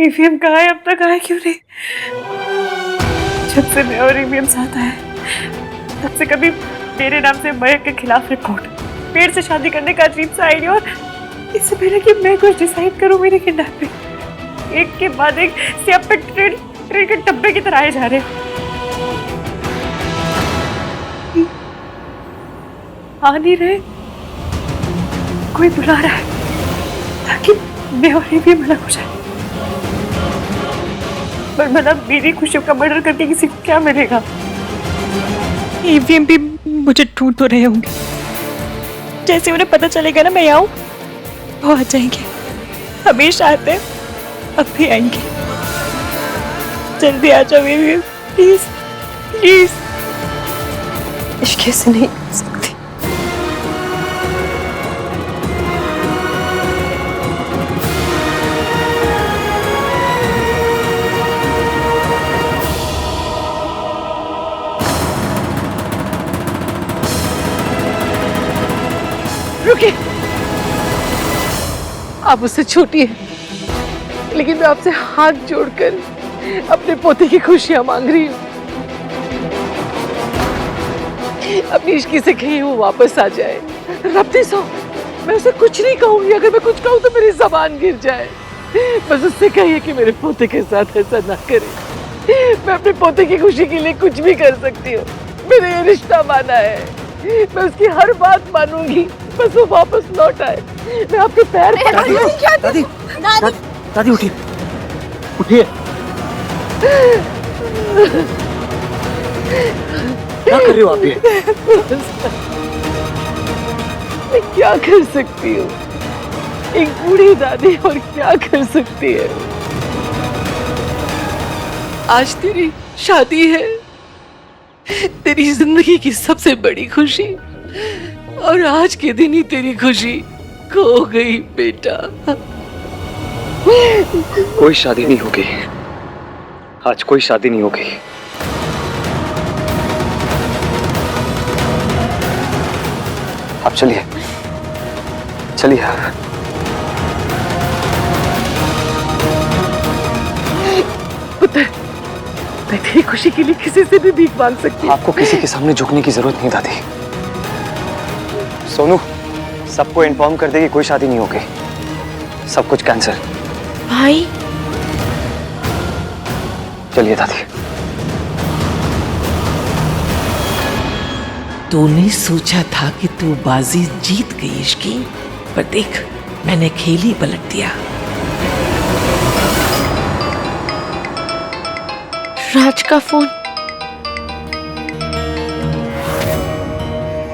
EVM कहाँ है? अब तक आया क्यों नहीं? जब से मैं और ईवीएम साथ आए तब से कभी मेरे नाम से मयंक के खिलाफ रिपोर्ट, पेड़ से शादी करने का अजीब सा आइडिया, और इससे पहले कि मैं कुछ डिसाइड करूं मेरी किडनैपिंग एक के बाद एक सियापे ट्रेन के डब्बे की तरह आए जा रहे हैं। आ नहीं रहे, कोई बुला रहा है ताकि मैं और ईवीएम अलग हो जाए। पर मतलब मेरी खुशियों का मर्डर करके किसी को क्या मिलेगा? ईवीएम भी मुझे ढूंढ तो रहे होंगे। जैसे उन्हें पता चलेगा ना मैं आऊं, वो आ जाएंगे। हमेशा आते हैं, अब भी आएंगे। जल्दी आ जाओ ईवीएम, प्लीज प्लीज। इश्क से नहीं कर सकती। रुकिए, आप उससे छोटी हैं, लेकिन मैं आपसे हाथ जोड़कर अपने पोते की खुशियां मांग रही हूँ। अपनी इश्की से कहीं वो वापस आ जाए। रब्ती सो, मैं उसे कुछ नहीं कहूंगी। अगर मैं कुछ कहूँ तो मेरी जबान गिर जाए। बस उससे कहिए कि मेरे पोते के साथ ऐसा ना करे। मैं अपने पोते की खुशी के लिए कुछ भी कर सकती हूँ। मैंने ये रिश्ता माना है, मैं उसकी हर बात मानूंगी, बस वो वापस लौट आए। मैं आपके पैर पड़ती हूँ। दादी, दादी, दादी उठिए, उठिए। क्या कर रही हो आप ये? मैं क्या कर सकती हूँ? एक बूढ़ी दादी और क्या कर सकती है? आज तेरी शादी है, तेरी जिंदगी की सबसे बड़ी खुशी, और आज के दिन ही तेरी खुशी खो गई बेटा। कोई शादी नहीं होगी आज, कोई शादी नहीं होगी। आप चलिए, चलिए। पुत्र, मैं तेरी खुशी के लिए किसी से भी भीख मांग सकती हूँ। आपको किसी के सामने झुकने की जरूरत नहीं दादी। सोनू सबको इन्फॉर्म कर दे कि कोई शादी नहीं होगी, सब कुछ कैंसिल। भाई चलिए दादी। तूने सोचा था कि तू बाजी जीत गई इश्की, पर देख मैंने खेल ही पलट दिया। राज का फोन।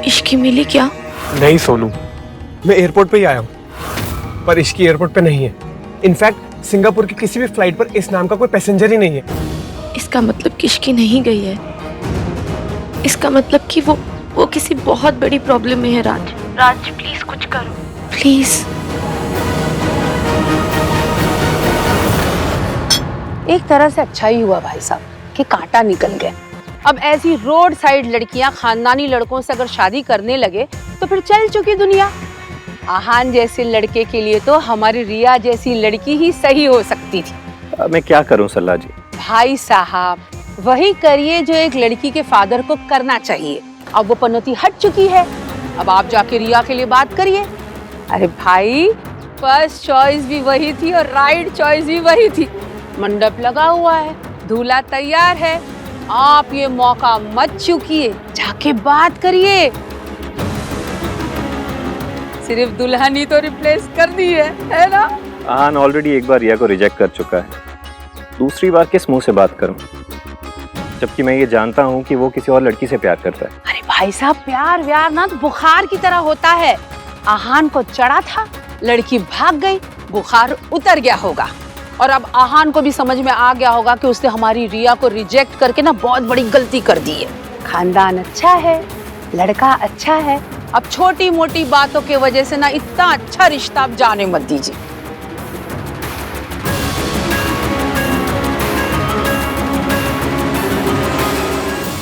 इश्की मिली क्या? नहीं सोनू, मैं एयरपोर्ट पे ही आया हूँ, पर इश्की एयरपोर्ट पे नहीं है। इनफैक्ट सिंगापुर की किसी भी फ्लाइट पर इस नाम का कोई पैसेंजर ही नहीं है। इसका मतलब कि इश्की नहीं गई है। इसका मतलब कि वो किसी बहुत बड़ी प्रॉब्लम में है। राज, राज प्लीज कुछ करो, प्लीज। एक तरह से अच्छा ही हुआ भाई साहब कि कांटा निकल गया। अब ऐसी रोड साइड लड़कियां खानदानी लड़कों से अगर शादी करने लगे तो फिर चल चुकी दुनिया। आहान जैसे लड़के के लिए तो हमारी रिया जैसी लड़की ही सही हो सकती थी। मैं क्या करूं सल्ला जी? भाई साहब वही करिए जो एक लड़की के फादर को करना चाहिए। अब वो पनौती हट चुकी है, अब आप जाके रिया के लिए बात करिए। अरे भाई, फर्स्ट चॉइस भी वही थी और राइट चॉइस भी वही थी। मंडप लगा हुआ है, दूल्हा तैयार है, आप ये मौका मत चूकिए, जाके बात करिए। सिर्फ दुल्हन ही तो रिप्लेस कर दी है ना? आहान ऑलरेडी एक बार रिया को रिजेक्ट कर चुका है, दूसरी बार किस मुंह से बात करूं, जबकि मैं ये जानता हूं कि वो किसी और लड़की से प्यार करता है। अरे भाई साहब, प्यार व्यार ना तो बुखार की तरह होता है। आहान को चढ़ा था, लड़की भाग गई, बुखार उतर गया होगा, और अब आहान को भी समझ में आ गया होगा कि उसने हमारी रिया को रिजेक्ट करके ना बहुत बड़ी गलती कर दी है। खानदान अच्छा है, लड़का अच्छा है, अब छोटी मोटी बातों की वजह से ना इतना अच्छा रिश्ता आप जाने मत दीजिए।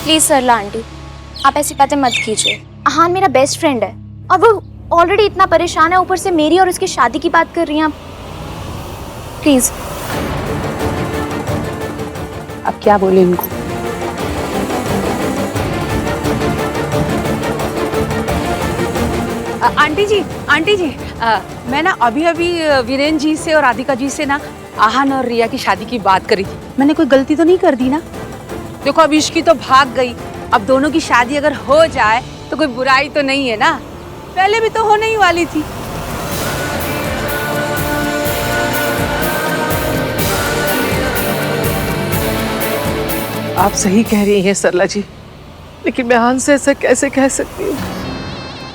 प्लीज सरला आंटी, आप ऐसी बातें मत कीजिए। आहान मेरा बेस्ट फ्रेंड है और वो ऑलरेडी इतना परेशान है, ऊपर से मेरी और उसकी शादी की बात कर रही हैं आप। प्लीज। अब क्या बोले इनको। आंटी जी, आंटी जी, मैं ना अभी अभी वीरेंद्र जी से और राधिका जी से ना आहान और रिया की शादी की बात करी थी। मैंने कोई गलती तो नहीं कर दी ना? देखो अब इश्की तो भाग गई, अब दोनों की शादी अगर हो जाए तो कोई बुराई तो नहीं है ना? पहले भी तो होने ही वाली थी। आप सही कह रही हैं सरला जी, लेकिन मैं आहान से ऐसा कैसे कह सकती हूँ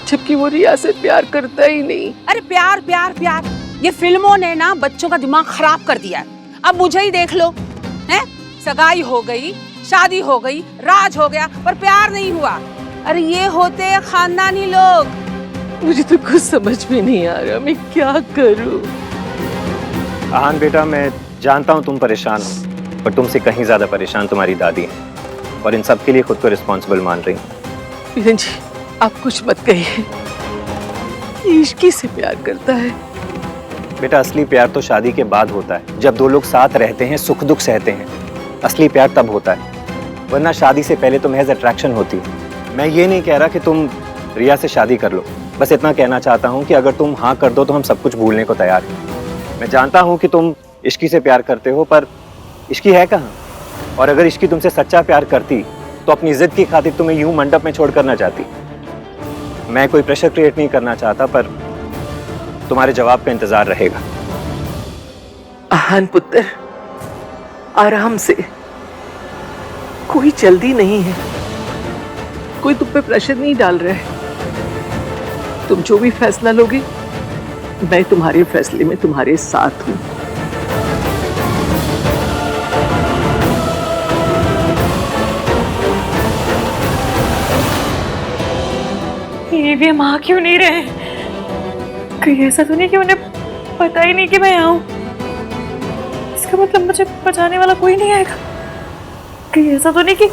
जबकि वो रिया से प्यार करता ही नहीं। अरे प्यार प्यार प्यार, ये फिल्मों ने ना बच्चों का दिमाग खराब कर दिया है। अब मुझे ही देख लो, हैं? सगाई हो गई, शादी हो गई, राज हो गया, पर प्यार नहीं हुआ। अरे ये होते हैं खानदानी लोग। मुझे तो कुछ समझ में नहीं आ रहा, मैं क्या करूं? आहान बेटा, मैं जानता हूँ तुम परेशान हो, पर तुमसे कहीं ज्यादा परेशान तुम्हारी दादी है और इन सब के लिए खुद को रिस्पॉन्सिबल मान रही हूँ। वीरेंद्र जी, आप कुछ मत कहिए, ये इश्की से प्यार करता है। बेटा, असली प्यार तो शादी के बाद होता है, जब दो लोग साथ रहते हैं, सुख दुख सहते हैं। असली प्यार तब होता है, वरना शादी से पहले तो महज अट्रैक्शन होती है। मैं ये नहीं कह रहा कि तुम रिया से शादी कर लो, बस इतना कहना चाहता हूँ कि अगर तुम हाँ कर दो तो हम सब कुछ भूलने को तैयार हैं। मैं जानता हूँ कि तुम इश्की से प्यार करते हो, पर इश्की है कहाँ? और अगर इश्की तुमसे सच्चा प्यार करती तो अपनी जिद की खातिर तुम्हें यूं मंडप में छोड़कर ना जाती। मैं कोई प्रेशर क्रिएट नहीं करना चाहता, पर तुम्हारे जवाब का इंतजार रहेगा। आहान पुत्र, आराम से, कोई जल्दी नहीं है, कोई तुम पे प्रेशर नहीं डाल रहा है। तुम जो भी फैसला लोगे, मैं तुम्हारे फैसले में तुम्हारे साथ हूं। ये भी हम आ क्यों नहीं रहे? कहीं ऐसा तो नहीं कि उन्हें पता ही नहीं कि मैं यहाँ हूँ? इसका मतलब मुझे बचाने वाला कोई नहीं आएगा? कहीं ऐसा तो नहीं कि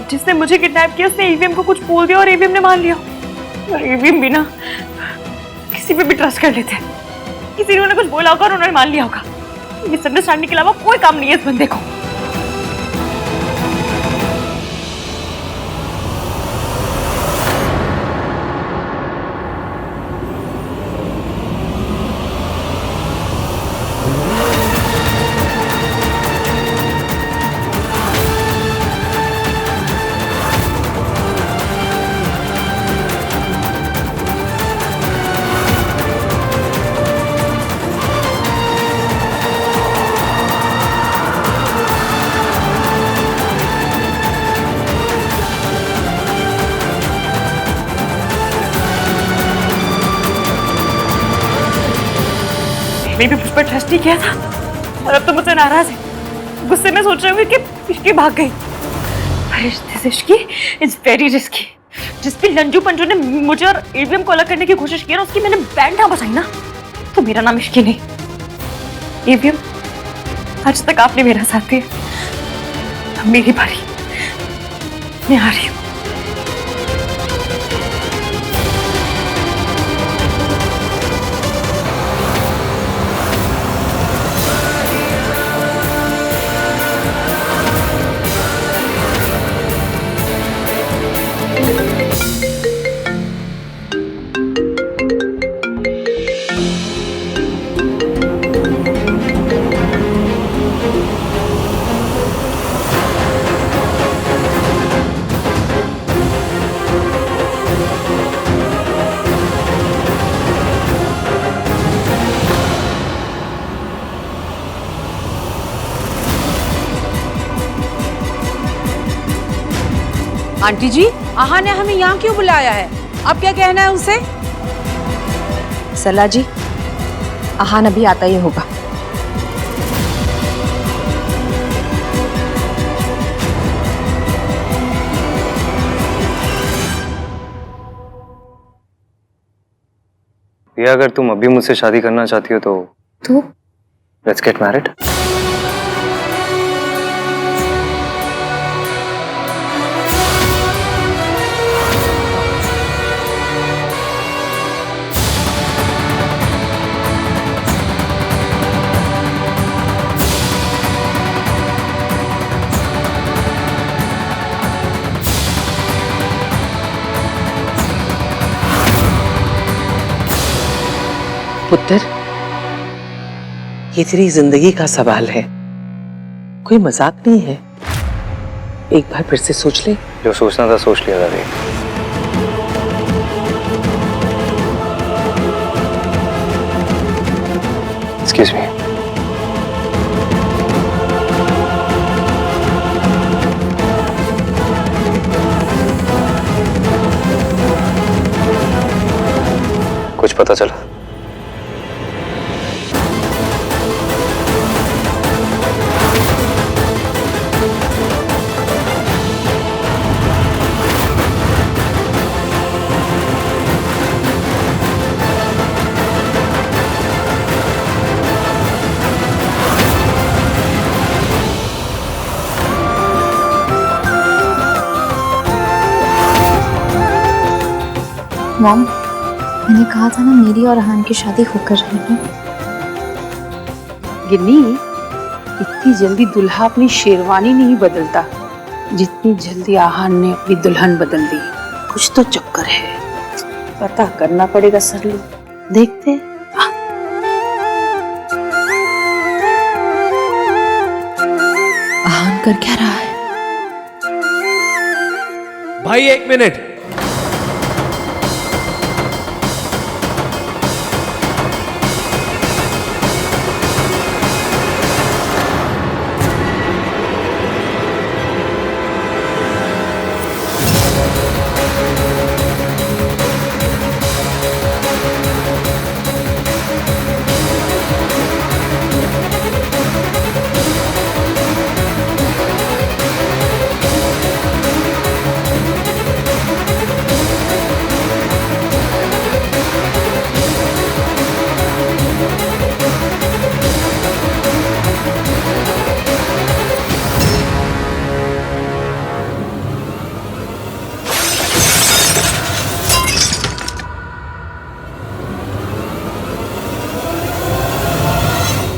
जिसने मुझे किडनैप किया उसने ईवीएम को कुछ बोल दिया और ईवीएम ने मान लिया? और ईवीएम भी ना किसी पे भी ट्रस्ट कर लेते हैं। किसी ने उन्हें कुछ बोला होगा और उन्होंने मान लिया होगा। मिसअंडरस्टैंडिंग के अलावा कोई काम नहीं है इस बंदे को। मैं भी मुझ पर ट्रस्ट नहीं किया था और अब तो मुझसे नाराज है। गुस्से में सोच रही हूँ कि इश्की भाग गई। Ishki is very risky. जिस भी लंजू पंजू ने मुझे और ईवीएम को अलग करने की कोशिश की ना, उसकी मैंने बैंड ना बजाई ना, तो मेरा नाम इश्की नहीं। ईवीएम, आज तक आपने मेरा साथ दिया, मेरी बारी, मैं आ रही हूँ। आंटी जी, आहा ने हमें यहाँ क्यों बुलाया है? अब क्या कहना है उनसे? सरला जी, आहान अभी आता ही होगा। या अगर तुम अभी मुझसे शादी करना चाहती हो तो लेट्स गेट मैरिड। पुत्र, ये तेरी जिंदगी का सवाल है, कोई मजाक नहीं है। एक बार फिर से सोच ले। जो सोचना था सोच लिया दादी। Excuse me. कुछ पता चला? मॉम, मैंने कहा था ना मेरी और अहान की शादी होकर रहेगी। गिन्नी, इतनी जल्दी दूल्हा अपनी शेरवानी नहीं बदलता जितनी जल्दी आहान ने अपनी दुल्हन बदल दी। कुछ तो चक्कर है, पता करना पड़ेगा सरलू। देखते हैं। आहान कर क्या रहा है? भाई 1 मिनट।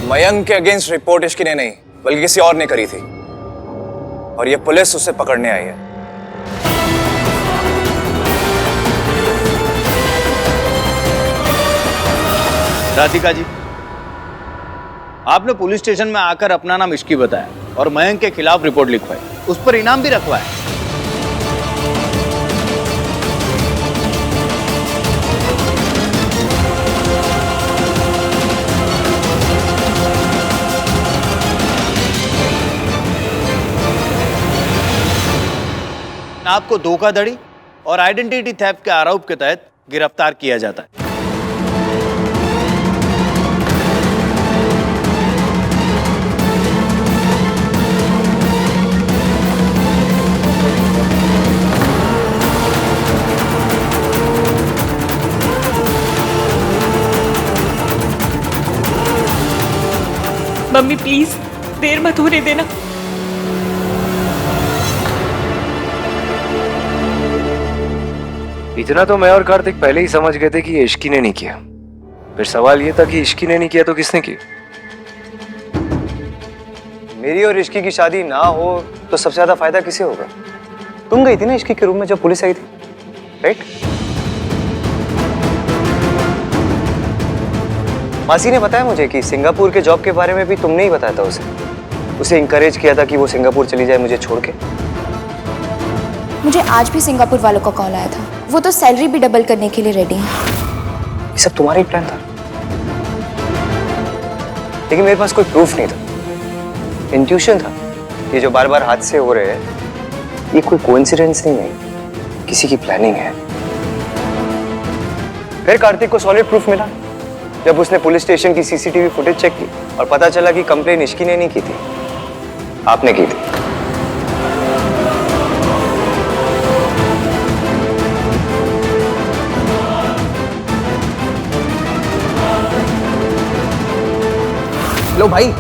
मयंक के अगेंस्ट रिपोर्ट इश्की ने नहीं बल्कि किसी और ने करी थी और ये पुलिस उसे पकड़ने आई है। राधिका जी, आपने पुलिस स्टेशन में आकर अपना नाम इश्की बताया और मयंक के खिलाफ रिपोर्ट लिखवाई, उस पर इनाम भी रखवाया। आपको धोखाधड़ी और आइडेंटिटी थेफ्ट के आरोप के तहत गिरफ्तार किया जाता है। मम्मी प्लीज देर मत होने देना। इतना तो मैं और कार्तिक पहले ही समझ गए थे कि ये इश्की ने नहीं किया। फिर सवाल ये था कि इश्की ने नहीं किया तो किसने की? मेरी और इश्की की शादी ना हो तो सबसे ज्यादा फायदा किसे होगा? तुम गई थी ना इश्की के रूम में जब पुलिस आई थी, राइट? मासी ने बताया मुझे कि सिंगापुर के जॉब के बारे में भी तुमने ही बताया था उसे इंकरेज किया था कि वो सिंगापुर चली जाए मुझे छोड़ के। मुझे आज भी सिंगापुर वालों का कॉल आया था, वो तो सैलरी भी डबल करने के लिए रेडी हैं। ये सब तुम्हारा ही प्लान था, लेकिन मेरे पास कोई प्रूफ नहीं था, इंट्यूशन था। ये जो बार बार हादसे हो रहे हैं ये कोई कोइंसिडेंस नहीं है, किसी की प्लानिंग है। फिर कार्तिक को सॉलिड प्रूफ मिला जब उसने पुलिस स्टेशन की सीसीटीवी फुटेज चेक की और पता चला कि कंप्लेन इश्की ने नहीं की थी, आपने की थी। लो भाई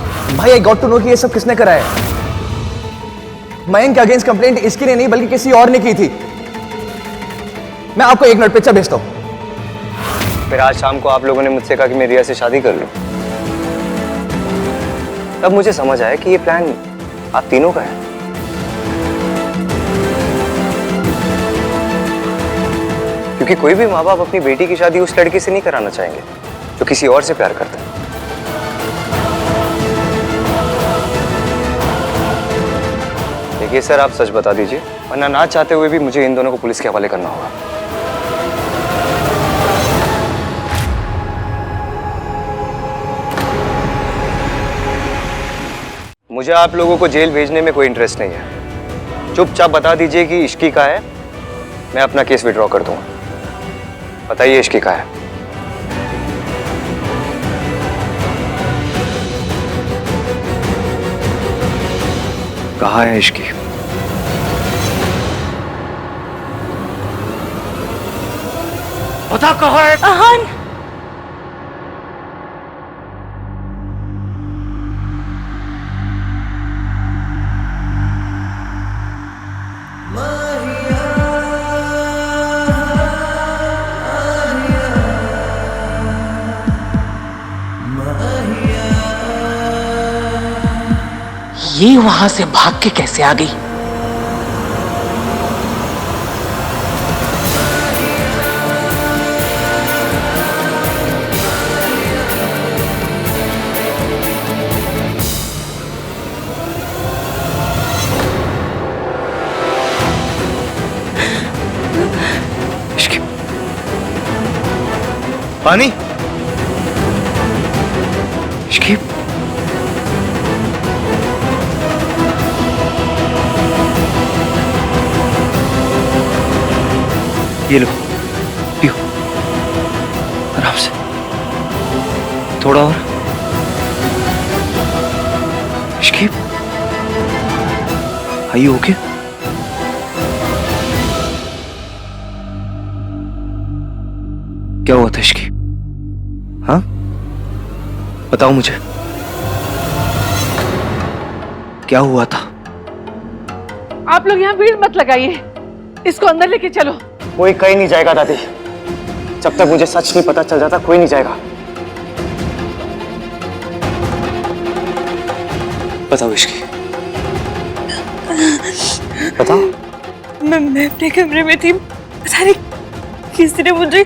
आई गॉट टू नो कि ये सब किसने कराया है। मयंक के अगेंस्ट कंप्लेंट इसकी ने नहीं बल्कि किसी और ने की थी। मैं आपको 1 मिनट पिक्चर भेजता हूं। फिर आज शाम को आप लोगों ने मुझसे कहा कि मैं रिया से शादी कर लूं। तब मुझे समझ आया कि ये प्लान आप तीनों का है। क्योंकि कोई भी माँ बाप अपनी बेटी की शादी उस लड़के से नहीं कराना चाहेंगे जो किसी और से प्यार करता है। देखिए सर, आप सच बता दीजिए, वरना ना चाहते हुए भी मुझे इन दोनों को पुलिस के हवाले करना होगा। मुझे आप लोगों को जेल भेजने में कोई इंटरेस्ट नहीं है। चुपचाप बता दीजिए कि इश्की का है, मैं अपना केस विड्रॉ कर दूंगा। बताइए इश्की का है। कहाँ है इश्की? पता कहाँ है? आहान, ये वहां से भाग के कैसे आ गई? इश्की, पानी। इश्की, ये लो, पियो आराम से, थोड़ा और। Ishki, are you okay? क्या हुआ था इश्की? हाँ, बताओ मुझे, क्या हुआ था? आप लोग यहाँ भीड़ मत लगाइए, इसको अंदर लेके चलो। कोई कहीं नहीं जाएगा दादी, जब तक मुझे सच नहीं पता चल जाता कोई नहीं जाएगा। बताओ इश्की, बताओ। मैं अपने कमरे में थी, पता नहीं किसी ने मुझे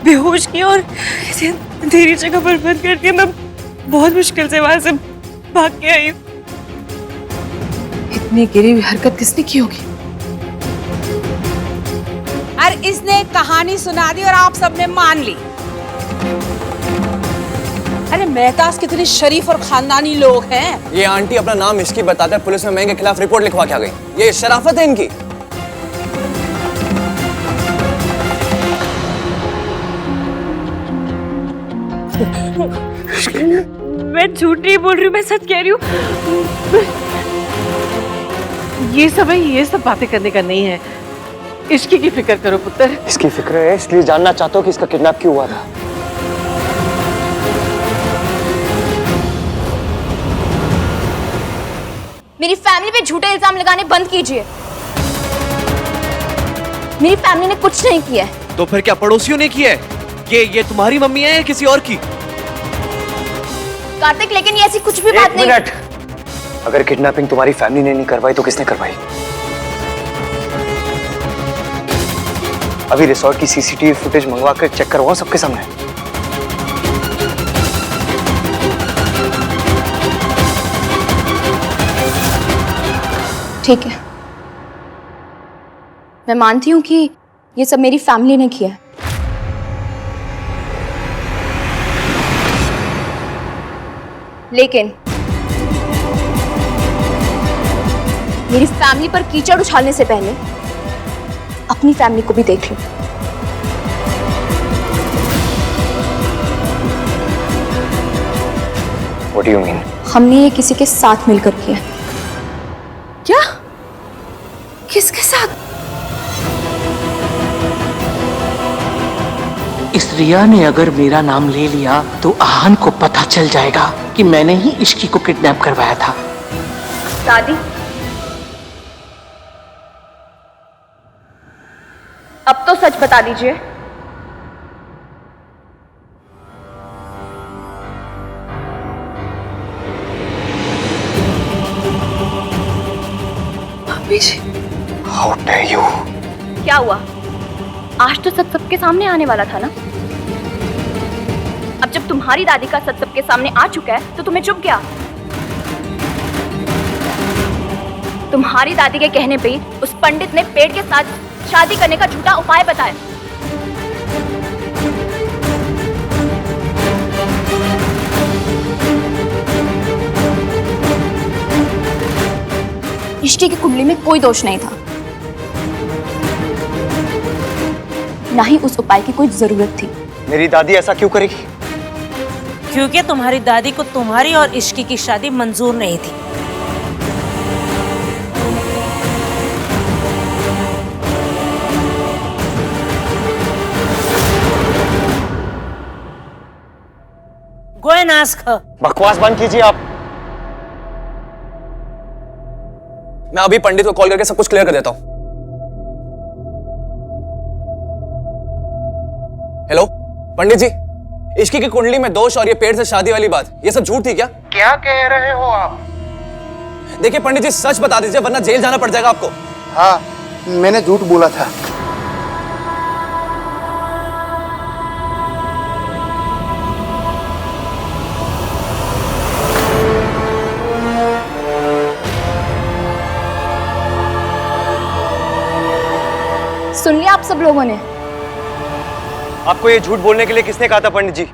बेहोश किया और किसी अंधेरी जगह पर बंद करके मैं बहुत मुश्किल से वहां से भाग के आई। इतनी गिरी हुई हरकत किसने की होगी? और इसने कहानी सुना दी और आप सबने मान ली। अरे मेहताज कितने शरीफ और खानदानी लोग हैं। ये आंटी अपना नाम इश्की बताकर पुलिस में मैं के खिलाफ रिपोर्ट लिखवा के आ गई। ये शराफत है इनकी। मैं झूठ नहीं बोल रही हूँ, मैं सच कह रही हूँ। ये सब बातें करने का नहीं है। इश्की की फिक्र करो पुत्र। इसकी फिक्र है, इसलिए जानना चाहता हूँ कि इसका किडनैप क्यों हुआ था। मेरी फैमिली पे झूठे इल्जाम लगाने बंद कीजिए। मेरी फैमिली ने कुछ नहीं किया है। तो फिर क्या पड़ोसियों ने किया है? ये तुम्हारी मम्मी है या किसी और की? कार्तिक, लेकिन ये ऐसी कुछ भी बात नहीं। एक मिनट, अगर किडनैपिंग तुम्हारी फैमिली ने नहीं करवाई तो किसने करवाई? अभी रिसोर्ट की सीसीटीवी फुटेज मंगवा कर चेक करवाओ सबके सामने। ठीक है, मैं मानती हूँ कि ये सब मेरी फैमिली ने किया है, लेकिन मेरी फैमिली पर कीचड़ उछालने से पहले अपनी फैमिली को भी देख लो। What do you mean? हमने ये किसी के साथ मिलकर किया। क्या? किसके साथ? इस रिया ने अगर मेरा नाम ले लिया तो आहान को पता चल जाएगा कि मैंने ही इश्की को किडनैप करवाया था। दादी, अब तो सच बता दीजिए। Mummy ji, How dare you? क्या हुआ? आज तो सब सबके सामने आने वाला था ना। अब जब तुम्हारी दादी का सच सबके सामने आ चुका है तो तुम्हें चुप क्या? तुम्हारी दादी के कहने पे उस पंडित ने पेड़ के साथ शादी करने का झूठा उपाय बताया। इश्की की कुंडली में कोई दोष नहीं था, ना ही उस उपाय की कोई जरूरत थी। मेरी दादी ऐसा क्यों करेगी? क्योंकि तुम्हारी दादी को तुम्हारी और इश्की की शादी मंजूर नहीं थी। Go and ask her. बकवास बंद कीजिए आप। मैं अभी पंडित को कॉल करके सब कुछ क्लियर कर देता हूं। हेलो पंडित जी, इश्की की कुंडली में दोष और ये पेड़ से शादी वाली बात, ये सब झूठ थी क्या? क्या कह रहे हो आप? देखिए पंडित जी, सच बता दीजिए वरना जेल जाना पड़ जाएगा आपको। हाँ, मैंने झूठ बोला था। सुन लिया आप सब लोगों ने? आपको ये झूठ बोलने के लिए किसने कहा था पंडित जी?